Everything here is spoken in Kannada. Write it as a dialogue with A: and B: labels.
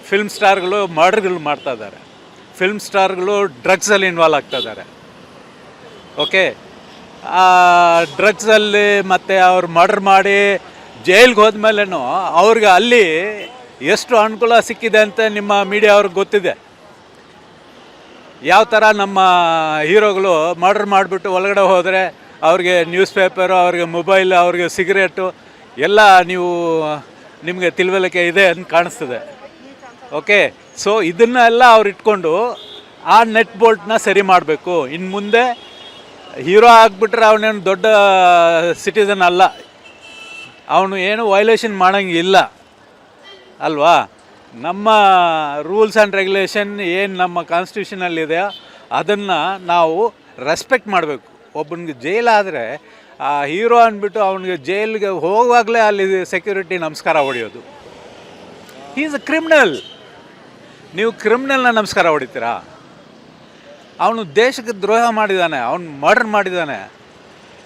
A: ಫಿಲ್ಮ್ ಸ್ಟಾರ್ಗಳು ಮರ್ಡರ್ಗಳು ಮಾಡ್ತಾ ಇದ್ದಾರೆ, ಫಿಲ್ಮ್ ಸ್ಟಾರ್ಗಳು ಡ್ರಗ್ಸಲ್ಲಿ ಇನ್ವಾಲ್ವ್ ಆಗ್ತಾ ಇದ್ದಾರೆ. ಓಕೆ, ಆ ಡ್ರಗ್ಸಲ್ಲಿ ಮತ್ತು ಅವ್ರು ಮರ್ಡರ್ ಮಾಡಿ ಜೈಲ್ಗೆ ಹೋದ್ಮೇಲೆನೂ ಅವ್ರಿಗೆ ಅಲ್ಲಿ ಎಷ್ಟು ಅನುಕೂಲ ಸಿಕ್ಕಿದೆ ಅಂತ ನಿಮ್ಮ ಮೀಡಿಯಾ ಅವ್ರಿಗೆ ಗೊತ್ತಿದೆ. ಯಾವ ಥರ ನಮ್ಮ ಹೀರೋಗಳು ಮರ್ಡರ್ ಮಾಡಿಬಿಟ್ಟು ಒಳಗಡೆ ಹೋದರೆ ಅವ್ರಿಗೆ ನ್ಯೂಸ್ ಪೇಪರು, ಅವ್ರಿಗೆ ಮೊಬೈಲ್, ಅವ್ರಿಗೆ ಸಿಗರೇಟು ಎಲ್ಲ ನಿಮಗೆ ತಿಳುವಳಿಕೆ ಇದೆ ಅಂತ ಕಾಣಿಸ್ತದೆ. ಓಕೆ, ಸೊ ಇದನ್ನೆಲ್ಲ ಅವ್ರು ಇಟ್ಕೊಂಡು ಆ ನೆಟ್ ಬೋಲ್ಟ್ನ ಸರಿ ಮಾಡಬೇಕು. ಇನ್ನು ಮುಂದೆ ಹೀರೋ ಆಗಿಬಿಟ್ರೆ ಅವನೇನು ದೊಡ್ಡ ಸಿಟಿಸನ್ ಅಲ್ಲ, ಅವನು ಏನು ವೈಲೇಷನ್ ಮಾಡೋಂಗಿಲ್ಲ ಅಲ್ವಾ. ನಮ್ಮ ರೂಲ್ಸ್ ಆ್ಯಂಡ್ ರೆಗ್ಯುಲೇಷನ್ ಏನು ನಮ್ಮ ಕಾನ್ಸ್ಟಿಟ್ಯೂಷನಲ್ಲಿದೆಯೋ ಅದನ್ನು ನಾವು ರೆಸ್ಪೆಕ್ಟ್ ಮಾಡಬೇಕು. ಒಬ್ಬನಿಗೆ ಜೈಲಾದರೆ ಆ ಹೀರೋ ಅಂದ್ಬಿಟ್ಟು ಅವನಿಗೆ ಜೈಲಿಗೆ ಹೋಗುವಾಗಲೇ ಅಲ್ಲಿ ಸೆಕ್ಯೂರಿಟಿ ನಮಸ್ಕಾರ ಹೊಡೆಯೋದು. He is a criminal. ನೀವು ಕ್ರಿಮಿನಲ್ನ ನಮಸ್ಕಾರ ಹೊಡಿತೀರಾ? ಅವನು ದೇಶಕ್ಕೆ ದ್ರೋಹ ಮಾಡಿದ್ದಾನೆ, ಅವನು ಮರ್ಡರ್ ಮಾಡಿದ್ದಾನೆ.